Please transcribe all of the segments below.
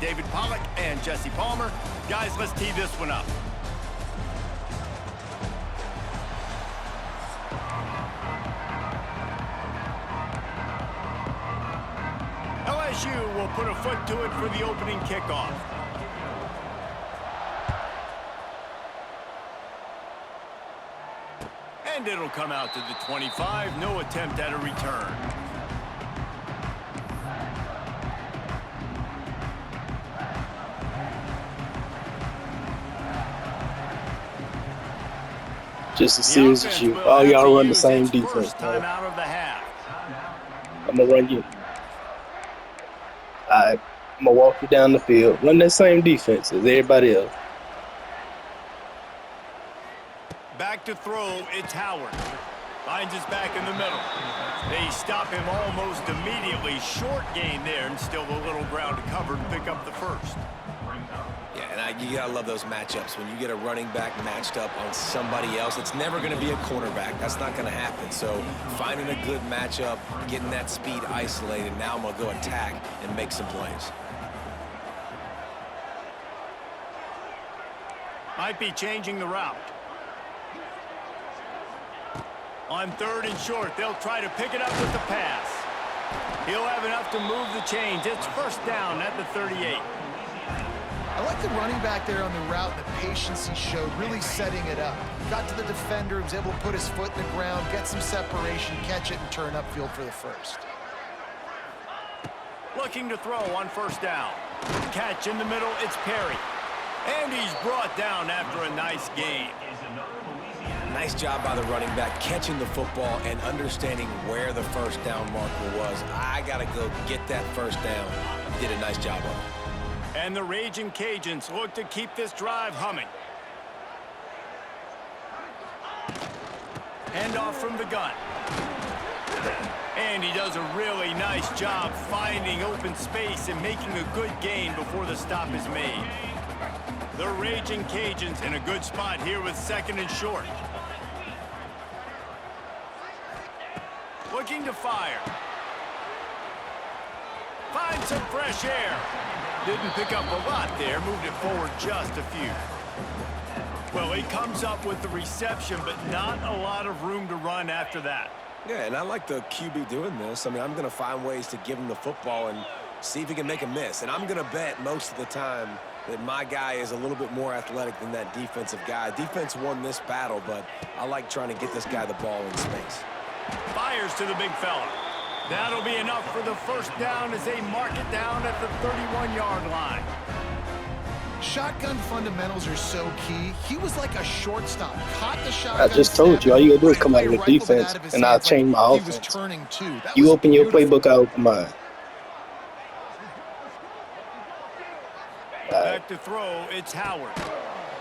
David Pollack and Jesse Palmer. Guys, let's tee this one up. LSU will put a foot to it for the opening kickoff. And it'll come out to the 25. No attempt at a return. Just as serious as you. All y'all run the same defense. Time out of the half. I'm going to run you. I'm going to walk you down the field. Run that same defense as everybody else. Back to throw, it's Howard. Finds his back in the middle. They stop him almost immediately. Short gain there, and still a little ground to cover to pick up the first. Yeah, and you gotta love those matchups. When you get a running back matched up on somebody else, it's never gonna be a cornerback. That's not gonna happen. So finding a good matchup, getting that speed isolated, now I'm gonna go attack and make some plays. Might be changing the route. On 3rd and short, they'll try to pick it up with the pass. He'll have enough to move the chains. It's first down at the 38. I like the running back there on the route, the patience he showed, really setting it up. Got to the defender, was able to put his foot in the ground, get some separation, catch it, and turn upfield for the first. Looking to throw on first down. Catch in the middle, it's Perry. And he's brought down after a nice gain. Nice job by the running back, catching the football and understanding where the first down marker was. I got to go get that first down. Did a nice job of it. And the Raging Cajuns look to keep this drive humming. Handoff from the gun. And he does a really nice job finding open space and making a good gain before the stop is made. The Raging Cajuns in a good spot here with 2nd and short. Looking to fire. Find some fresh air. Didn't pick up a lot there. Moved it forward just a few. Well, he comes up with the reception, but not a lot of room to run after that. Yeah, and I like the QB doing this. I mean, I'm going to find ways to give him the football and see if he can make a miss. And I'm going to bet most of the time that my guy is a little bit more athletic than that defensive guy. Defense won this battle, but I like trying to get this guy the ball in space. Fires to the big fella. That'll be enough for the first down as they mark it down at the 31-yard line. Shotgun fundamentals are so key. He was like a shortstop. Caught the shot. I just told you, all you gotta do is come out of the defense, and I'll change my offense. You open your playbook, I open mine. Back to throw, it's Howard.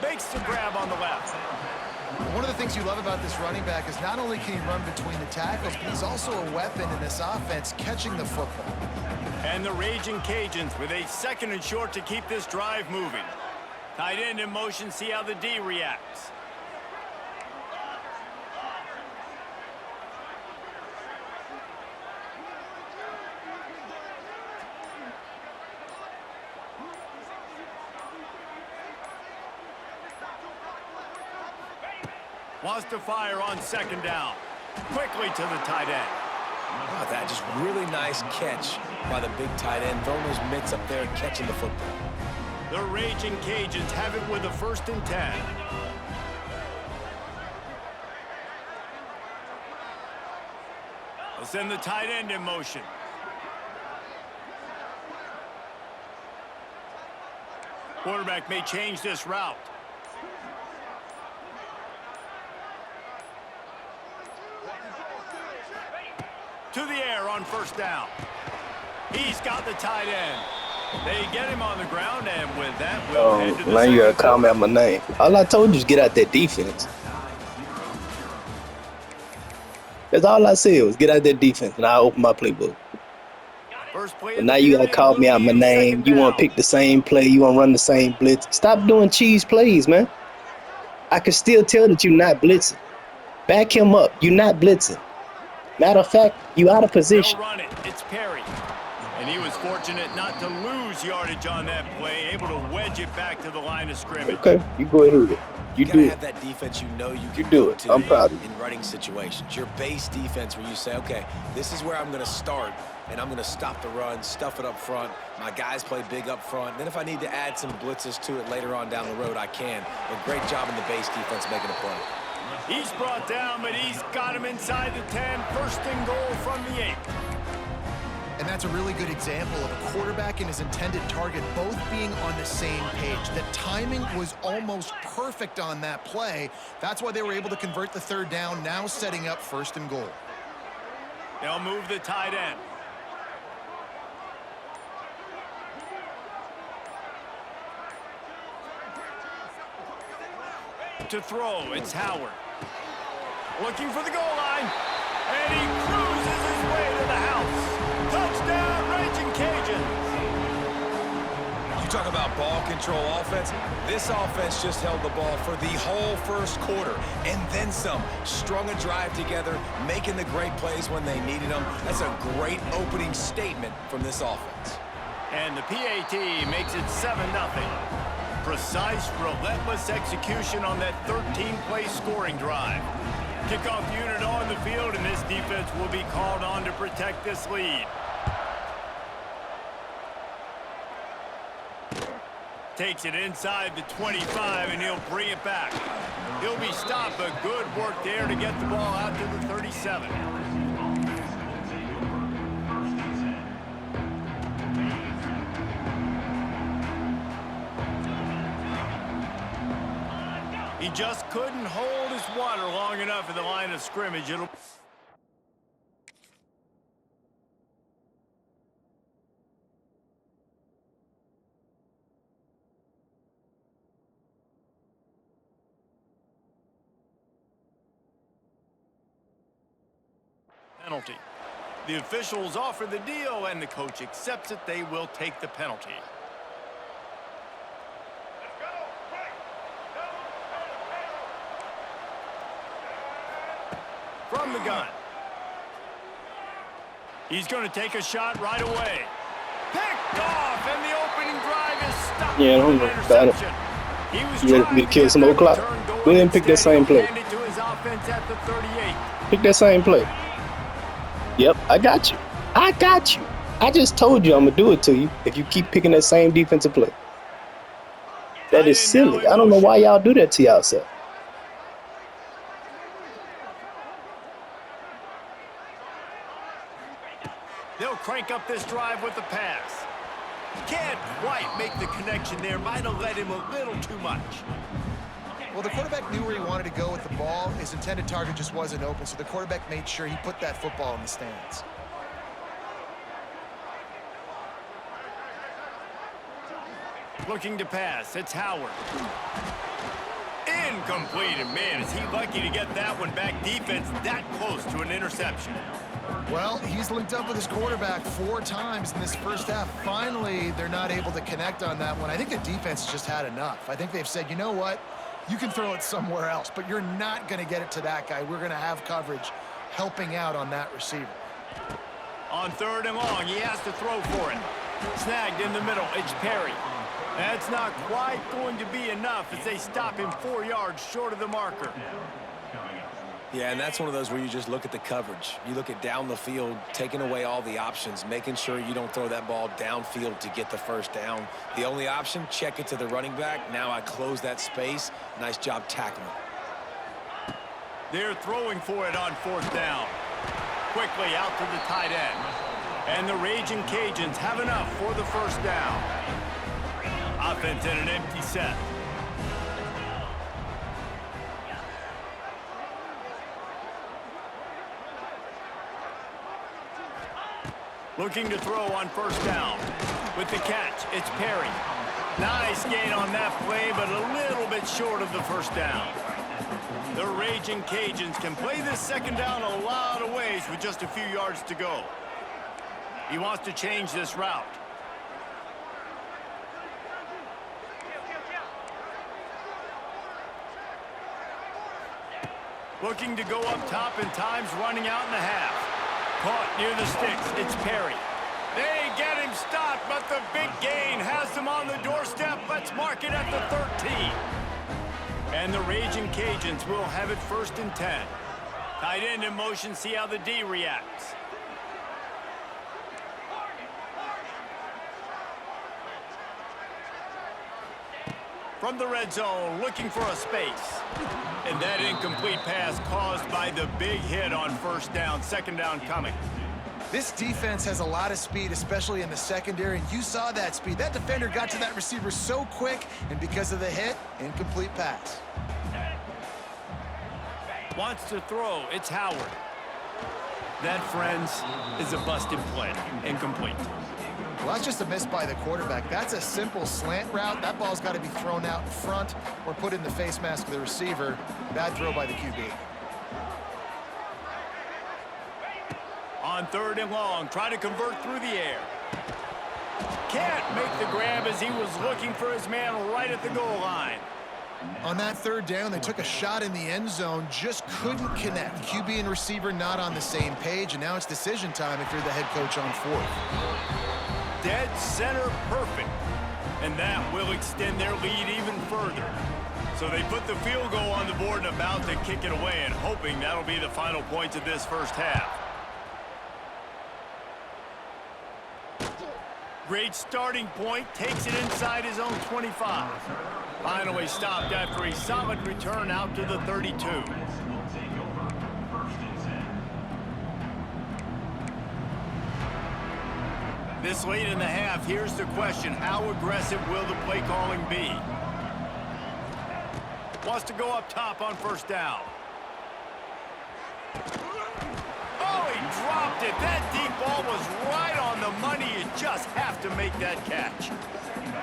Makes the grab on the left. One of the things you love about this running back is not only can he run between the tackles, but he's also a weapon in this offense, catching the football. And the Raging Cajuns with a 2nd and short to keep this drive moving. Tight end in motion, see how the D reacts. Wants to fire on 2nd down. Quickly to the tight end. How about that? Just really nice catch by the big tight end. Throwing those mitts up there and catching the football. The Raging Cajuns have it with a 1st and 10. They'll send the tight end in motion. Quarterback may change this route. To the air on first down. He's got the tight end. They get him on the ground, and with that, we'll head to the now you gotta call me out my name. All I told you is get out that defense. That's all I said was get out that defense, and I'll open my playbook. But now you gotta call me out my name. You want to pick the same play. You want to run the same blitz. Stop doing cheese plays, man. I can still tell that you're not blitzing. Back him up. You're not blitzing. Matter of fact, you out of position. They'll run it. It's Perry. And he was fortunate not to lose yardage on that play, able to wedge it back to the line of scrimmage. Okay, you go ahead with it. You gotta do have it. that defense you know you can do go it. to I'm proud of you. in running situations. Your base defense where you say, okay, this is where I'm going to start, and I'm going to stop the run, stuff it up front. My guys play big up front. Then if I need to add some blitzes to it later on down the road, I can. But great job in the base defense making a play. He's brought down, but he's got him inside the 10. First and goal from the 8. And that's a really good example of a quarterback and his intended target both being on the same page. The timing was almost perfect on that play. That's why they were able to convert the third down, now setting up first and goal. They'll move the tight end. To throw, it's Howard. Looking for the goal line. And he cruises his way to the house. Touchdown, Raging Cajuns. You talk about ball control offense. This offense just held the ball for the whole first quarter and then some. Strung a drive together, making the great plays when they needed them. That's a great opening statement from this offense. And the PAT makes it 7-0. Precise, relentless execution on that 13-play scoring drive. Kickoff unit on the field, and this defense will be called on to protect this lead. Takes it inside the 25, and he'll bring it back. He'll be stopped, but good work there to get the ball out to the 37. He just couldn't hold his water long enough at the line of scrimmage. It'll... penalty. The officials offer the deal, and the coach accepts it. They will take the penalty. From the gun. He's going to take a shot right away. Picked off, and the opening drive is stopped. Yeah, I don't know about it. You ready for me to kill some more clock? Go ahead and pick that same play. Pick that same play. Yep, I got you. I got you. I just told you I'm going to do it to you if you keep picking that same defensive play. That is silly. I don't know why y'all do that to yourself. They'll crank up this drive with the pass. Can't quite make the connection there. Might have let him a little too much. Well, the quarterback knew where he wanted to go with the ball. His intended target just wasn't open, so the quarterback made sure he put that football in the stands. Looking to pass. It's Howard. Incomplete. And man, is he lucky to get that one back. Defense that close to an interception. Well, he's linked up with his quarterback 4 times in this first half. Finally, they're not able to connect on that one. I think the defense just had enough. I think they've said, you know what? You can throw it somewhere else, but you're not going to get it to that guy. We're going to have coverage helping out on that receiver. On 3rd and long, he has to throw for it. Snagged in the middle. It's Perry. That's not quite going to be enough as they stop him 4 yards short of the marker. Yeah, and that's one of those where you just look at the coverage. You look at down the field, taking away all the options, making sure you don't throw that ball downfield to get the first down. The only option, check it to the running back. Now I close that space. Nice job tackling. They're throwing for it on 4th down. Quickly out to the tight end. And the Raging Cajuns have enough for the first down. Offense in an empty set. Looking to throw on 1st down. With the catch, it's Perry. Nice gain on that play, but a little bit short of the first down. The Raging Cajuns can play this 2nd down a lot of ways with just a few yards to go. He wants to change this route. Looking to go up top, and time's running out in the half. Caught near the sticks. It's Perry. They get him stopped, but the big gain has them on the doorstep. Let's mark it at the 13. And the Raging Cajuns will have it 1st and 10. Tight end in motion, see how the D reacts. From the red zone, looking for a space. And that incomplete pass caused by the big hit on 1st down, 2nd down coming. This defense has a lot of speed, especially in the secondary, and you saw that speed. That defender got to that receiver so quick, and because of the hit, incomplete pass. Wants to throw, it's Howard. That, friends, is a busted play, incomplete. Well, that's just a miss by the quarterback. That's a simple slant route. That ball's got to be thrown out in front or put in the face mask of the receiver. Bad throw by the QB. On 3rd and long, try to convert through the air. Can't make the grab as he was looking for his man right at the goal line. On that 3rd down, they took a shot in the end zone, just couldn't connect. QB and receiver not on the same page, and now it's decision time if you're the head coach on 4th. Dead center perfect. And that will extend their lead even further. So they put the field goal on the board and about to kick it away and hoping that'll be the final points of this 1st half. Great starting point, takes it inside his own 25. Finally stopped after a solid return out to the 32. This late in the half, here's the question. How aggressive will the play calling be? Wants to go up top on 1st down. Oh, he dropped it. That deep ball was right on the money. You just have to make that catch.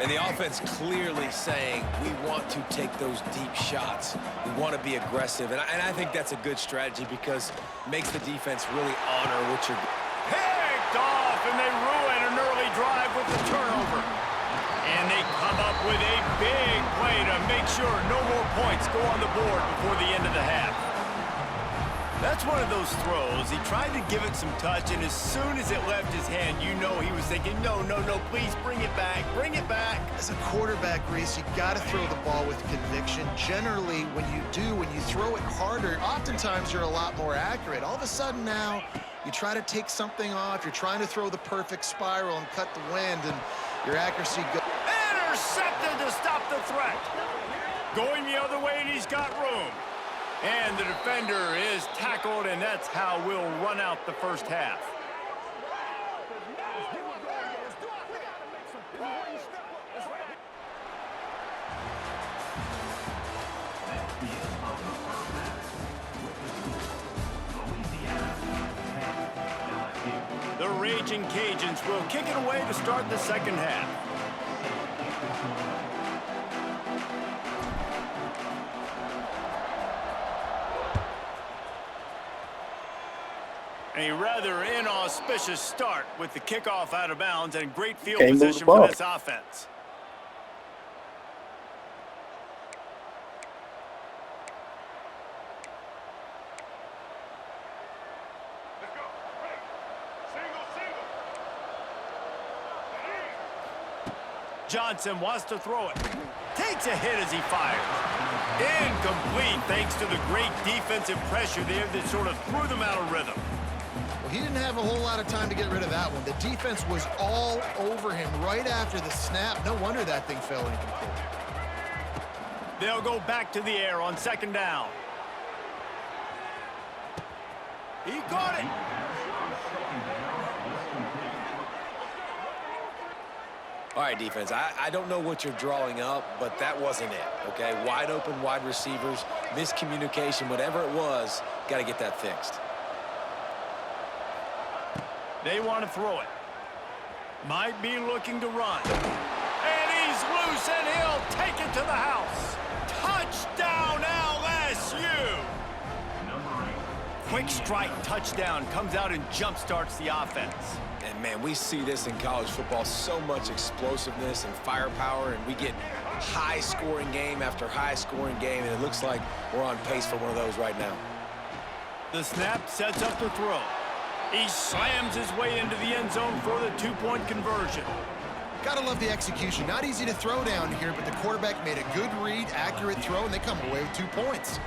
And the offense clearly saying, we want to take those deep shots. We want to be aggressive. And I think that's a good strategy because it makes the defense really honor what you're doing. Picked off, and they ruin an early drive with the turnover. And they come up with a big play to make sure no more points go on the board before the end of the half. That's one of those throws. He tried to give it some touch, and as soon as it left his hand, you know he was thinking, no, no, no, please bring it back, bring it back. As a quarterback, Reese, you got to throw the ball with conviction. Generally, when you throw it harder, oftentimes you're a lot more accurate. All of a sudden now, you try to take something off, you're trying to throw the perfect spiral and cut the wind, and your accuracy goes. Intercepted to stop the threat. Going the other way, and he's got room. And the defender is tackled, and that's how we'll run out the 1st half. The Raging Cajuns will kick it away to start the 2nd half. A rather inauspicious start with the kickoff out of bounds and great field position for this offense. Johnson wants to throw it. Takes a hit as he fires. Incomplete thanks to the great defensive pressure there that sort of threw them out of rhythm. He didn't have a whole lot of time to get rid of that one. The defense was all over him right after the snap. No wonder that thing fell incomplete. They'll go back to the air on 2nd down. He got it. All right, defense, I don't know what you're drawing up, but that wasn't it, okay? Wide open wide receivers, miscommunication, whatever it was, got to get that fixed. They want to throw it. Might be looking to run. And he's loose, and he'll take it to the house. Touchdown, LSU! Quick strike touchdown comes out and jump starts the offense. And, man, we see this in college football, so much explosiveness and firepower, and we get high-scoring game after high-scoring game, and it looks like we're on pace for one of those right now. The snap sets up the throw. He slams his way into the end zone for the two-point conversion. Gotta love the execution. Not easy to throw down here, but the quarterback made a good read, accurate throw, and they come away with 2 points.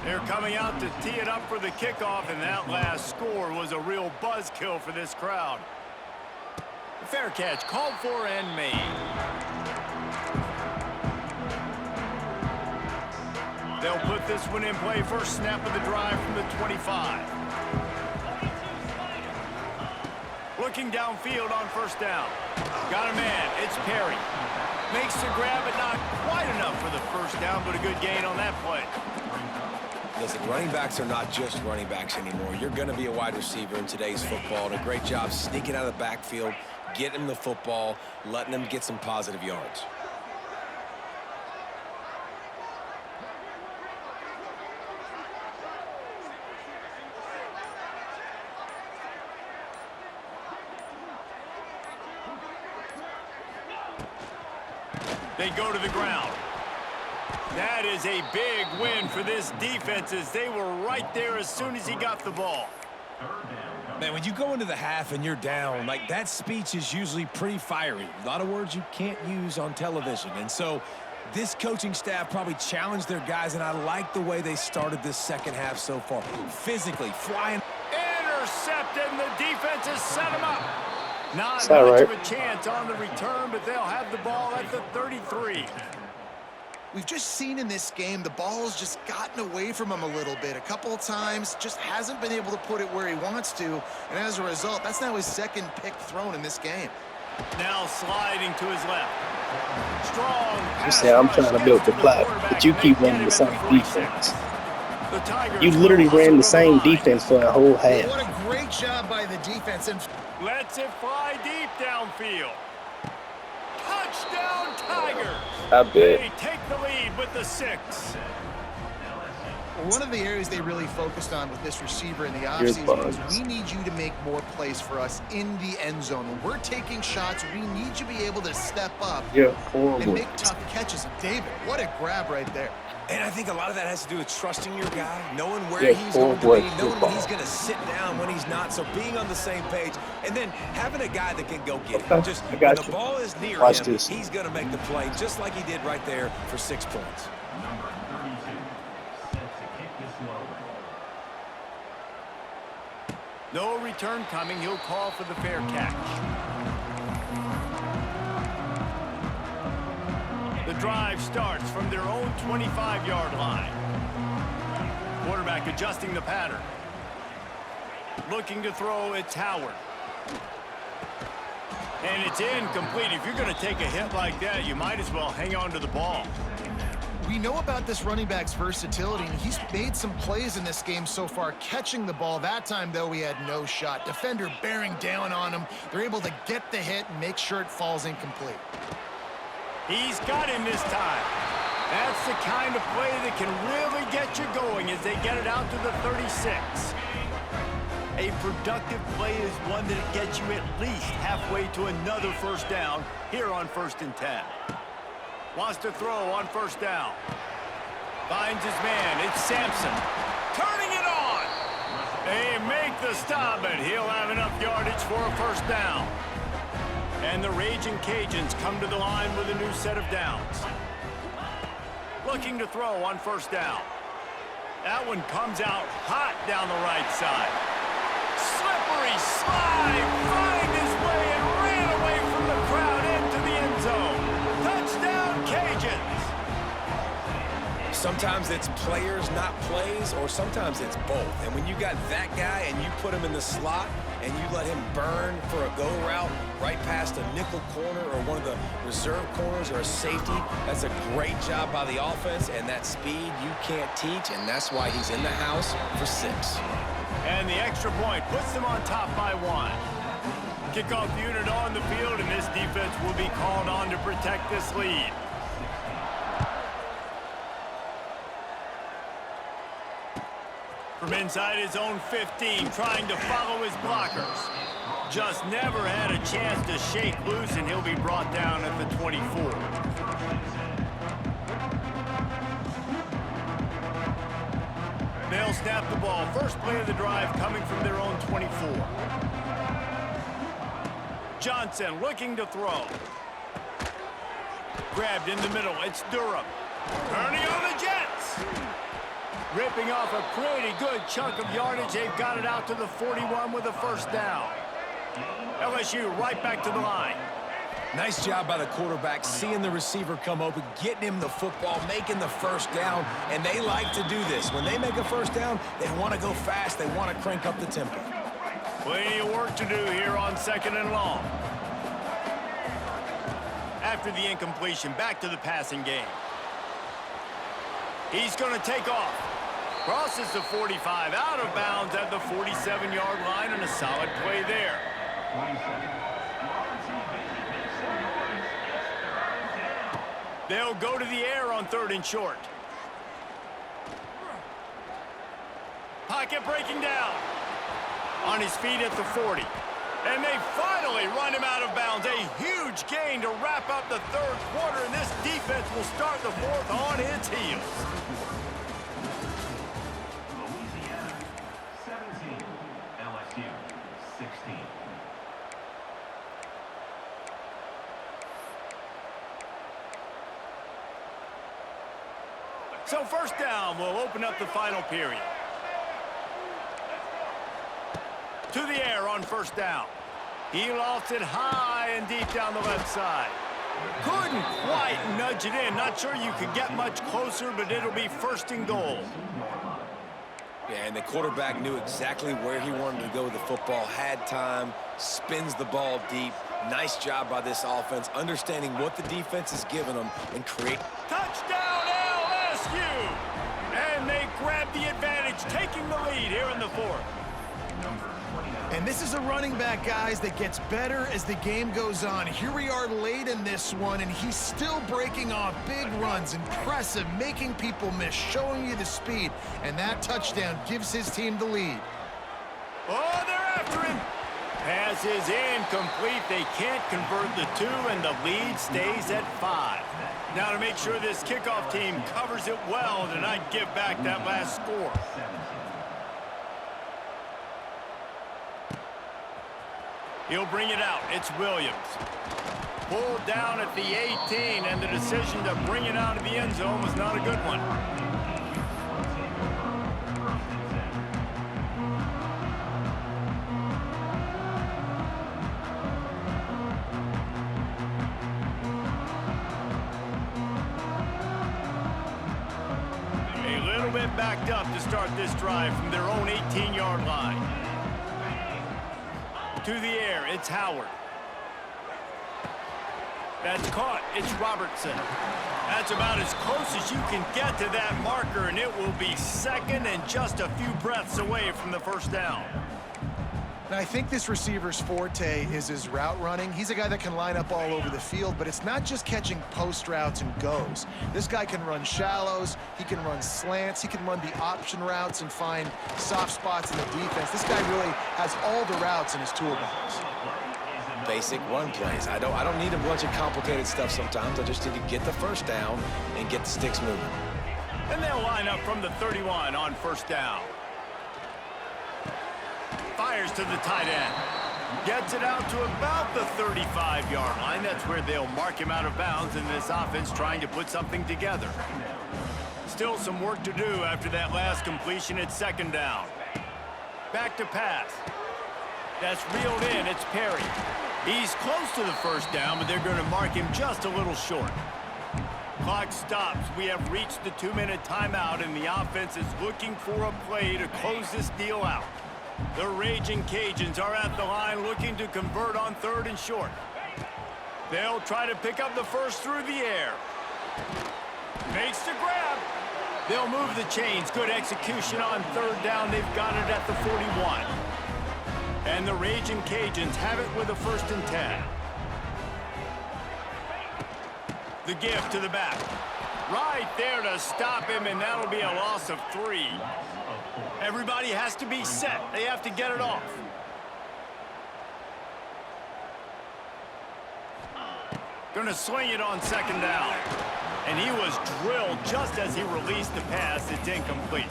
They're coming out to tee it up for the kickoff, and that last score was a real buzzkill for this crowd. Fair catch called for and made. They'll put this one in play. First snap of the drive from the 25. Looking downfield on first down. Got a man. It's Perry. Makes the grab, but not quite enough for the first down, but a good gain on that play. Listen, running backs are not just running backs anymore. You're going to be a wide receiver in today's football. And a great job sneaking out of the backfield, getting him the football, letting him get some positive yards. They go to the ground. That is a big win for this defense as they were right there as soon as he got the ball. Man, when you go into the half and you're down, like that speech is usually pretty fiery. A lot of words you can't use on television. And so this coaching staff probably challenged their guys, and I like the way they started this second half so far. Physically, flying. Intercepted, and the defense has set him up. Not much of a chance on the return, but they'll have the ball at the 33. We've just seen in this game the ball has just gotten away from him a little bit. A couple of times, just hasn't been able to put it where he wants to. And as a result, that's now his second pick thrown in this game. Now sliding to his left. Strong. You say I'm trying to build the clock, but you keep running the same defense. You literally ran the same defense for a whole half. What a great job by the defense. And lets it fly deep downfield. Touchdown Tigers. I bet. They take the lead with the 6. One of the areas they really focused on with this receiver in the offseason was we need you to make more plays for us in the end zone. When we're taking shots, we need you to be able to step up and make tough catches. And David, what a grab right there. And I think a lot of that has to do with trusting your guy, knowing where he's going to be, knowing when he's going to sit down, when he's not. So being on the same page, and then having a guy that can go get it. Just when the ball is near him, he's going to make the play, just like he did right there for 6 points. No return coming. He'll call for the fair catch. The drive starts from their own 25-yard line. Quarterback adjusting the pattern. Looking to throw, it's Howard. And it's incomplete. If you're going to take a hit like that, you might as well hang on to the ball. We know about this running back's versatility, and he's made some plays in this game so far, catching the ball. That time, though, he had no shot. Defender bearing down on him. They're able to get the hit and make sure it falls incomplete. He's got him this time. That's the kind of play that can really get you going as they get it out to the 36. A productive play is one that gets you at least halfway to another first down here on 1st and 10. Wants to throw on first down. Finds his man. It's Sampson. Turning it on. They make the stop, and he'll have enough yardage for a first down. And the Raging Cajuns come to the line with a new set of downs. Looking to throw on first down. That one comes out hot down the right side. Slippery slide. Find his way and ran away from the crowd into the end zone. Touchdown Cajuns. Sometimes it's players, not plays, or sometimes it's both. And when you got that guy and you put him in the slot and you let him burn for a go route right past a nickel corner or one of the reserve corners or a safety, that's a great job by the offense, and that speed you can't teach, and that's why he's in the house for 6. And the extra point puts them on top by 1. Kickoff unit on the field, and this defense will be called on to protect this lead. From inside his own 15, trying to follow his blockers. Just never had a chance to shake loose, and he'll be brought down at the 24. They'll snap the ball. First play of the drive coming from their own 24. Johnson looking to throw. Grabbed in the middle. It's Durham. Turning on the Jets. Ripping off a pretty good chunk of yardage. They've got it out to the 41 with a first down. LSU right back to the line. Nice job by the quarterback, seeing the receiver come open, getting him the football, making the first down, and they like to do this. When they make a first down, they want to go fast. They want to crank up the tempo. Plenty of work to do here on 2nd and long. After the incompletion, back to the passing game. He's going to take off. Crosses the 45, out of bounds at the 47-yard line, and a solid play there. They'll go to the air on 3rd and short. Pocket breaking down. On his feet at the 40. And they finally run him out of bounds. A huge gain to wrap up the 3rd quarter, and this defense will start the 4th on its heels. Louisiana 17, LSU 16. So first down will open up the final period. To the air on first down. He lofts it high and deep down the left side. Couldn't quite nudge it in. Not sure you could get much closer, but it'll be 1st and goal. Yeah, and the quarterback knew exactly where he wanted to go with the football, had time, spins the ball deep. Nice job by this offense, understanding what the defense is giving them and create. Touchdown LSU! And they grab the advantage, taking the lead here in the 4th. And this is a running back, guys, that gets better as the game goes on. Here we are late in this one, and he's still breaking off big runs. Impressive, making people miss, showing you the speed. And that touchdown gives his team the lead. Oh, they're after him. Pass is incomplete. They can't convert the 2, and the lead stays at 5. Now to make sure this kickoff team covers it well to not give back that last score. He'll bring it out. It's Williams. Pulled down at the 18, and the decision to bring it out of the end zone was not a good one. A little bit backed up to start this drive from their own 18-yard line. To the air, it's Howard. That's caught. It's Robertson. That's about as close as you can get to that marker, and it will be 2nd and just a few breaths away from the first down. Now, I think this receiver's forte is his route running. He's a guy that can line up all over the field, but it's not just catching post routes and goes. This guy can run shallows, he can run slants, he can run the option routes and find soft spots in the defense. This guy really has all the routes in his toolbox. Basic run plays. I don't need a bunch of complicated stuff sometimes. I just need to get the first down and get the sticks moving. And they'll line up from the 31 on first down. Fires to the tight end. Gets it out to about the 35-yard line. That's where they'll mark him out of bounds in this offense trying to put something together. Still some work to do after that last completion at 2nd down. Back to pass. That's reeled in. It's Perry. He's close to the first down, but they're going to mark him just a little short. Clock stops. We have reached the 2-minute timeout, and the offense is looking for a play to close this deal out. The Raging Cajuns are at the line looking to convert on 3rd and short. They'll try to pick up the first through the air. Makes the grab. They'll move the chains. Good execution on 3rd down. They've got it at the 41. And the Raging Cajuns have it with a 1st and 10. The give to the back. Right there to stop him, and that'll be a loss of 3. Everybody has to be set. They have to get it off. Gonna swing it on 2nd down. And he was drilled just as he released the pass. It's incomplete.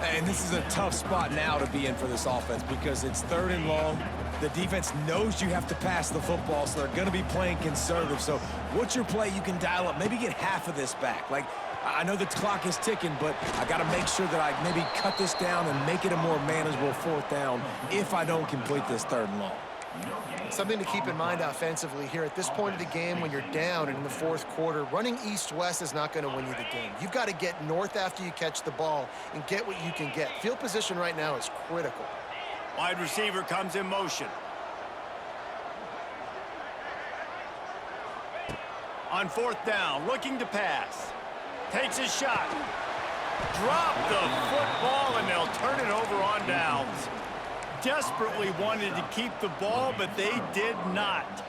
And this is a tough spot now to be in for this offense because it's 3rd and long. The defense knows you have to pass the football, so they're going to be playing conservative. So what's your play you can dial up? Maybe get half of this back. Like, I know the clock is ticking, but I got to make sure that I maybe cut this down and make it a more manageable 4th down if I don't complete this 3rd and long. Something to keep in mind offensively here at this point of the game when you're down and in the 4th quarter, running east-west is not going to win you the game. You've got to get north after you catch the ball and get what you can get. Field position right now is critical. Wide receiver comes in motion. On 4th down, looking to pass. Takes a shot. Drop the football, and they'll turn it over on downs. Desperately wanted to keep the ball, but they did not.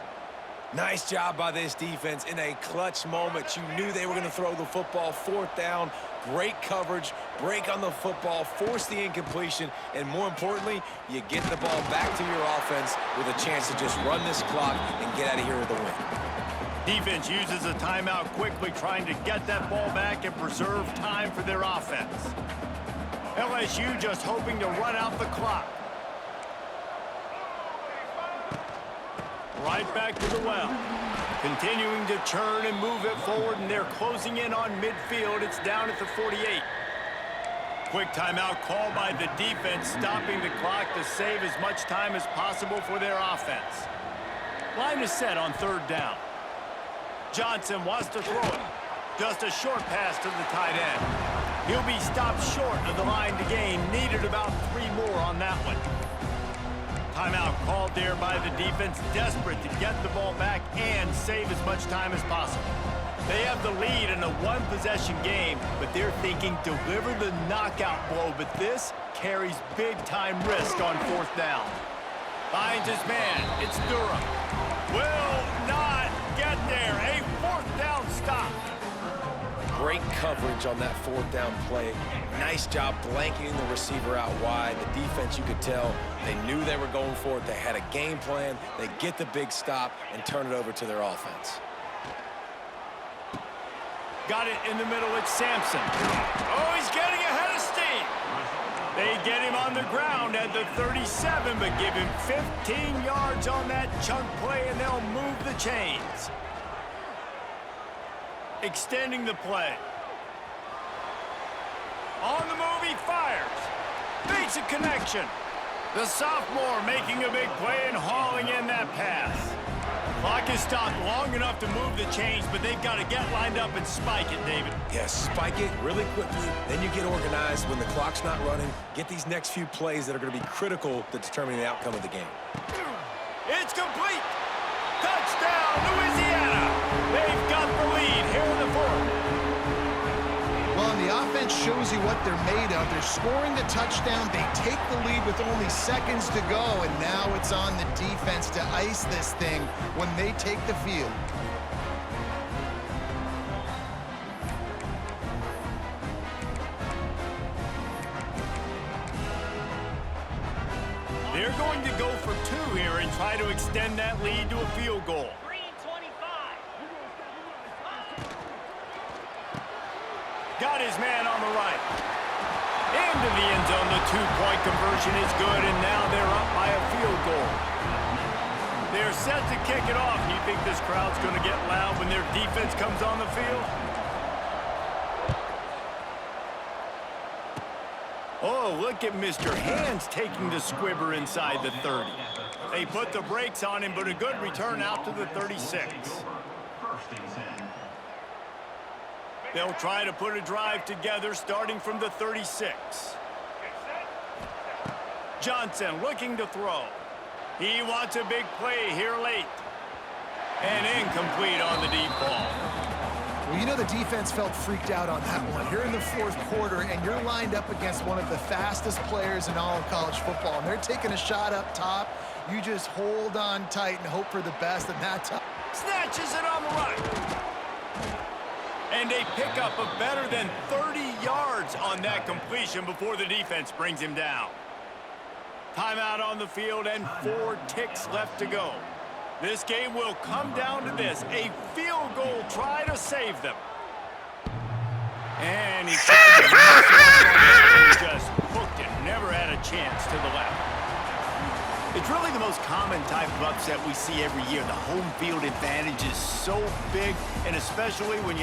Nice job by this defense in a clutch moment. You knew they were going to throw the football. 4th down, great coverage, break on the football, force the incompletion, and more importantly, you get the ball back to your offense with a chance to just run this clock and get out of here with a win. Defense uses a timeout quickly, trying to get that ball back and preserve time for their offense. LSU just hoping to run out the clock. Right back to the well. Continuing to churn and move it forward, and they're closing in on midfield. It's down at the 48. Quick timeout called by the defense, stopping the clock to save as much time as possible for their offense. Line is set on 3rd down. Johnson wants to throw it. Just a short pass to the tight end. He'll be stopped short of the line to gain. Needed about 3 more on that one. Timeout called there by the defense, desperate to get the ball back and save as much time as possible. They have the lead in a 1-possession game, but they're thinking deliver the knockout blow, but this carries big-time risk on 4th down. Finds his man. It's Durham. Will not get there. A 4th down stop. Great coverage on that 4th down play. Nice job blanketing the receiver out wide. The defense, you could tell, they knew they were going for it. They had a game plan. They get the big stop and turn it over to their offense. Got it in the middle. It's Sampson. Oh, he's getting ahead of steam. They get him on the ground at the 37, but give him 15 yards on that chunk play, and they'll move the chains. Extending the play. On the move, he fires. Makes a connection. The sophomore making a big play and hauling in that pass. Clock is stopped long enough to move the chains, but they've got to get lined up and spike it, David. Yes, spike it really quickly. Then you get organized when the clock's not running. Get these next few plays that are going to be critical to determining the outcome of the game. It's complete. Touchdown, Louisiana. They've got the lead here in the 4th. Well, and the offense shows you what they're made of. They're scoring the touchdown. They take the lead with only seconds to go, and now it's on the defense to ice this thing when they take the field. They're going to go for 2 here and try to extend that lead to a field goal. Got his man on the right. Into the end zone. The 2-point conversion is good, and now they're up by a field goal. They're set to kick it off. You think this crowd's going to get loud when their defense comes on the field? Oh, look at Mr. Hands taking the squibber inside the 30. They put the brakes on him, but a good return out to the 36. They'll try to put a drive together starting from the 36. Johnson looking to throw. He wants a big play here late. And incomplete on the deep ball. Well, you know the defense felt freaked out on that one. You're in the 4th quarter, and you're lined up against one of the fastest players in all of college football, and they're taking a shot up top. You just hold on tight and hope for the best, and that's up. Snatches it on the right. And they pick up a better than 30 yards on that completion before the defense brings him down. Timeout on the field and 4 ticks left to go. This game will come down to this, a field goal try to save them. And he tried to just never had a chance to the left. It's really the most common type of upset we see every year. The home field advantage is so big, and especially when you